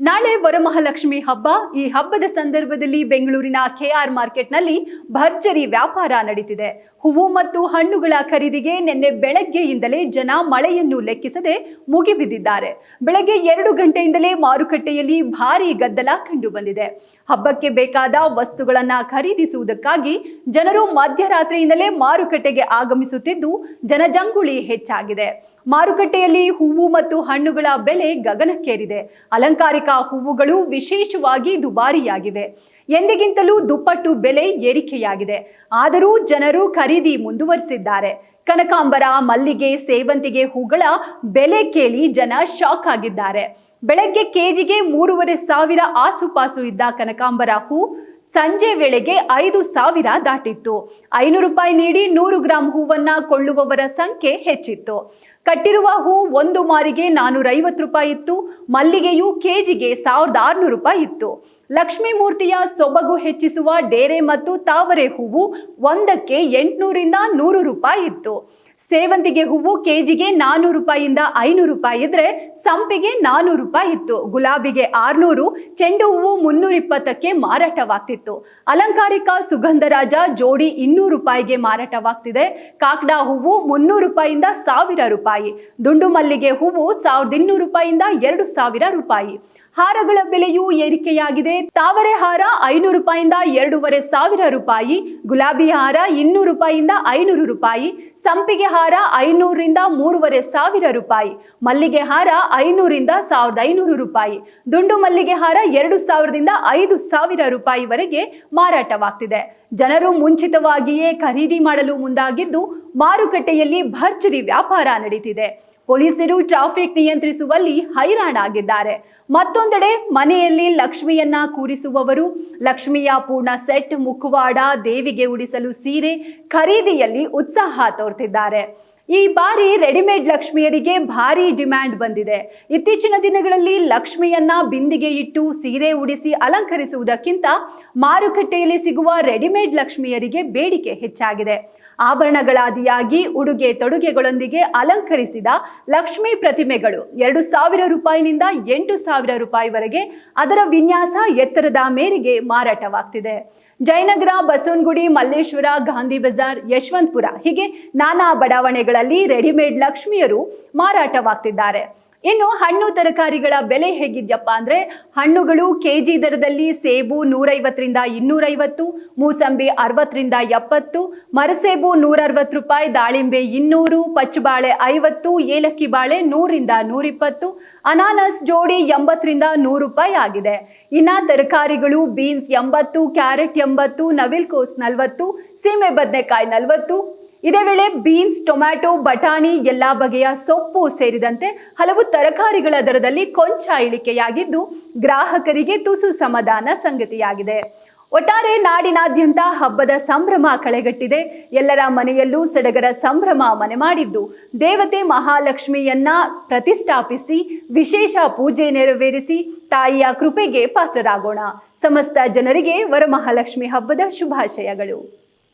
ನಾಳೆ ವರಮಹಾಲಕ್ಷ್ಮಿ ಹಬ್ಬ. ಈ ಹಬ್ಬದ ಸಂದರ್ಭದಲ್ಲಿ ಬೆಂಗಳೂರಿನ ಕೆಆರ್ ಮಾರ್ಕೆಟ್ನಲ್ಲಿ ಭರ್ಜರಿ ವ್ಯಾಪಾರ ನಡೀತಿದೆ. ಹೂವು ಮತ್ತು ಹಣ್ಣುಗಳ ಖರೀದಿಗೆ ನಿನ್ನೆ ಬೆಳಗ್ಗೆಯಿಂದಲೇ ಜನ ಮಳೆಯನ್ನು ಲೆಕ್ಕಿಸದೆ ಮುಗಿಬಿದ್ದಿದ್ದಾರೆ. ಬೆಳಗ್ಗೆ 2 ಗಂಟೆಯಿಂದಲೇ ಮಾರುಕಟ್ಟೆಯಲ್ಲಿ ಭಾರೀ ಗದ್ದಲ ಕಂಡು ಬಂದಿದೆ. ಹಬ್ಬಕ್ಕೆ ಬೇಕಾದ ವಸ್ತುಗಳನ್ನು ಖರೀದಿಸುವುದಕ್ಕಾಗಿ ಜನರು ಮಧ್ಯರಾತ್ರಿಯಿಂದಲೇ ಮಾರುಕಟ್ಟೆಗೆ ಆಗಮಿಸುತ್ತಿದ್ದು ಜನಜಂಗುಳಿ ಹೆಚ್ಚಾಗಿದೆ. ಮಾರುಕಟ್ಟೆಯಲ್ಲಿ ಹೂವು ಮತ್ತು ಹಣ್ಣುಗಳ ಬೆಲೆ ಗಗನಕ್ಕೇರಿದೆ. ಅಲಂಕಾರಿಕ ಹೂವುಗಳು ವಿಶೇಷವಾಗಿ ದುಬಾರಿಯಾಗಿವೆ. ಎಂದಿಗಿಂತಲೂ ದುಪ್ಪಟ್ಟು ಬೆಲೆ ಏರಿಕೆಯಾಗಿದೆ. ಆದರೂ ಜನರು ಖರೀದಿ ಮುಂದುವರಿಸಿದ್ದಾರೆ. ಕನಕಾಂಬರ, ಮಲ್ಲಿಗೆ, ಸೇವಂತಿಗೆ ಹೂಗಳ ಬೆಲೆ ಕೇಳಿ ಜನ ಶಾಕ್ ಆಗಿದ್ದಾರೆ. ಬೆಳಗ್ಗೆ ಕೆಜಿಗೆ 3,500 ಆಸುಪಾಸು ಇದ್ದ ಕನಕಾಂಬರ ಹೂ ಸಂಜೆ ವೇಳೆಗೆ 5,000 ದಾಟಿತ್ತು. 500 ರೂಪಾಯಿ ನೀಡಿ 100 ಗ್ರಾಂ ಹೂವನ್ನ ಕೊಳ್ಳುವವರ ಸಂಖ್ಯೆ ಹೆಚ್ಚಿತ್ತು. ಕಟ್ಟಿರುವ ಹೂ ಒಂದು ಮಾರಿಗೆ 450 ರೂಪಾಯಿ ಇತ್ತು. ಮಲ್ಲಿಗೆಯು ಕೆಜಿಗೆ 1,600 ರೂಪಾಯಿ ಇತ್ತು. ಲಕ್ಷ್ಮೀ ಮೂರ್ತಿಯ ಸೊಬಗು ಹೆಚ್ಚಿಸುವ ಡೇರೆ ಮತ್ತು ತಾವರೆ ಹೂವು ಒಂದಕ್ಕೆ 800 ರಿಂದ 100 ರೂಪಾಯಿ ಇತ್ತು. ಸೇವಂತಿಗೆ ಹೂವು ಕೆಜಿಗೆ 400 ರೂಪಾಯಿಯಿಂದ 500 ರೂಪಾಯಿ ಇದ್ರೆ ಸಂಪಿಗೆ 400 ರೂಪಾಯಿ ಇತ್ತು. ಗುಲಾಬಿಗೆ 600, ಚೆಂಡು ಹೂವು 320ಕ್ಕೆ ಮಾರಾಟವಾಗ್ತಿತ್ತು. ಅಲಂಕಾರಿಕ ಸುಗಂಧರಾಜ ಜೋಡಿ 200 ರೂಪಾಯಿಗೆ ಮಾರಾಟವಾಗ್ತಿದೆ. ಕಾಕಡ ಹೂವು 300 ರೂಪಾಯಿಯಿಂದ 1,000 ರೂಪಾಯಿ. ದುಂಡು ಮಲ್ಲಿಗೆ ಹೂವು 1,200 ರೂಪಾಯಿಯಿಂದ 2,000 ರೂಪಾಯಿ. ಹಾರಗಳ ಬೆಲೆಯೂ ಏರಿಕೆಯಾಗಿದೆ. ತಾವರೆ ಹಾರ 500 ರೂಪಾಯಿಯಿಂದ 2,500 ರೂಪಾಯಿ. ಗುಲಾಬಿ ಹಾರ 200 ರೂಪಾಯಿಯಿಂದ 500 ರೂಪಾಯಿ. ಸಂಪಿಗೆ ಹಾರ 500 ರಿಂದ 3,500 ರೂಪಾಯಿ. ಮಲ್ಲಿಗೆ ಹಾರ 500 ರಿಂದ 1,500 ರೂಪಾಯಿ. ದುಂಡು ಮಲ್ಲಿಗೆ ಹಾರ 2,000 ರಿಂದ 5,000 ರೂಪಾಯಿವರೆಗೆ ಮಾರಾಟವಾಗ್ತಿದೆ. ಜನರು ಮುಂಚಿತವಾಗಿಯೇ ಖರೀದಿ ಮಾಡಲು ಮುಂದಾಗಿದ್ದು ಮಾರುಕಟ್ಟೆಯಲ್ಲಿ ಭರ್ಜರಿ ವ್ಯಾಪಾರ ನಡೀತಿದೆ. ಪೊಲೀಸರು ಟ್ರಾಫಿಕ್ ನಿಯಂತ್ರಿಸುವಲ್ಲಿ ಹೈರಾಣಾಗಿದ್ದಾರೆ. ಮತ್ತೊಂದೆಡೆ ಮನೆಯಲ್ಲಿ ಲಕ್ಷ್ಮಿಯನ್ನ ಕೂರಿಸುವವರು ಲಕ್ಷ್ಮಿಯ ಪೂರ್ಣ ಸೆಟ್, ಮುಖವಾಡ, ದೇವಿಗೆ ಉಡಿಸಲು ಸೀರೆ ಖರೀದಿಯಲ್ಲಿ ಉತ್ಸಾಹ ತೋರ್ತಿದ್ದಾರೆ. ಈ ಬಾರಿ ರೆಡಿಮೇಡ್ ಲಕ್ಷ್ಮಿಯರಿಗೆ ಭಾರಿ ಡಿಮ್ಯಾಂಡ್ ಬಂದಿದೆ. ಇತ್ತೀಚಿನ ದಿನಗಳಲ್ಲಿ ಲಕ್ಷ್ಮಿಯನ್ನ ಬಿಂದಿಗೆ ಇಟ್ಟು ಸೀರೆ ಉಡಿಸಿ ಅಲಂಕರಿಸುವುದಕ್ಕಿಂತ ಮಾರುಕಟ್ಟೆಯಲ್ಲಿ ಸಿಗುವ ರೆಡಿಮೇಡ್ ಲಕ್ಷ್ಮಿಯರಿಗೆ ಬೇಡಿಕೆ ಹೆಚ್ಚಾಗಿದೆ. ಆಭರಣಗಳಾದಿಯಾಗಿ ಉಡುಗೆ ತೊಡುಗೆಗಳೊಂದಿಗೆ ಅಲಂಕರಿಸಿದ ಲಕ್ಷ್ಮೀ ಪ್ರತಿಮೆಗಳು 2,000 ರೂಪಾಯಿನಿಂದ 8,000 ರೂಪಾಯಿವರೆಗೆ ಅದರ ವಿನ್ಯಾಸ ಎತ್ತರದ ಮೇರೆಗೆ ಮಾರಾಟವಾಗ್ತಿದೆ. ಜಯನಗರ, ಬಸವನಗುಡಿ, ಮಲ್ಲೇಶ್ವರ, ಗಾಂಧಿ ಬಜಾರ್, ಯಶವಂತಪುರ ಹೀಗೆ ನಾನಾ ಬಡಾವಣೆಗಳಲ್ಲಿ ರೆಡಿಮೇಡ್ ಲಕ್ಷ್ಮಿಯರು ಮಾರಾಟವಾಗ್ತಿದ್ದಾರೆ. ಇನ್ನು ಹಣ್ಣು ತರಕಾರಿಗಳ ಬೆಲೆ ಹೇಗಿದ್ಯಪ್ಪ ಅಂದ್ರೆ ಹಣ್ಣುಗಳು ಕೆಜಿ ದರದಲ್ಲಿ ಸೇಬು 150 ರಿಂದ 250, ಮೂಸಂಬಿ 60 ರಿಂದ 70, ಮರಸೇಬು 160 ರೂಪಾಯಿ, ದಾಳಿಂಬೆ 200, ಪಚ್ಚಬಾಳೆ 50, ಏಲಕ್ಕಿ ಬಾಳೆ 100 ರಿಂದ 120, ಅನಾನಸ್ ಜೋಡಿ 80 ರಿಂದ 100 ರೂಪಾಯಿ ಆಗಿದೆ. ಇನ್ನ ತರಕಾರಿಗಳು ಬೀನ್ಸ್ 80, ಕ್ಯಾರೆಟ್ 80, ನವಿಲ್ಕೋಸ್ 40, ಸೀಮೆ ಬದನೆಕಾಯಿ 40. ಇದೇ ವೇಳೆ ಬೀನ್ಸ್, ಟೊಮ್ಯಾಟೊ, ಬಟಾಣಿ, ಎಲ್ಲಾ ಬಗೆಯ ಸೊಪ್ಪು ಸೇರಿದಂತೆ ಹಲವು ತರಕಾರಿಗಳ ದರದಲ್ಲಿ ಕೊಂಚ ಇಳಿಕೆಯಾಗಿದ್ದು ಗ್ರಾಹಕರಿಗೆ ತುಸು ಸಮಾಧಾನ ಸಂಗತಿಯಾಗಿದೆ. ಒಟ್ಟಾರೆ ನಾಡಿನಾದ್ಯಂತ ಹಬ್ಬದ ಸಂಭ್ರಮ ಕಳೆಗಟ್ಟಿದೆ. ಎಲ್ಲರ ಮನೆಯಲ್ಲೂ ಸಡಗರ ಸಂಭ್ರಮ ಮನೆ ಮಾಡಿದ್ದು ದೇವತೆ ಮಹಾಲಕ್ಷ್ಮಿಯನ್ನ ಪ್ರತಿಷ್ಠಾಪಿಸಿ ವಿಶೇಷ ಪೂಜೆ ನೆರವೇರಿಸಿ ತಾಯಿಯ ಕೃಪೆಗೆ ಪಾತ್ರರಾಗೋಣ. ಸಮಸ್ತ ಜನರಿಗೆ ವರಮಹಾಲಕ್ಷ್ಮಿ ಹಬ್ಬದ ಶುಭಾಶಯಗಳು.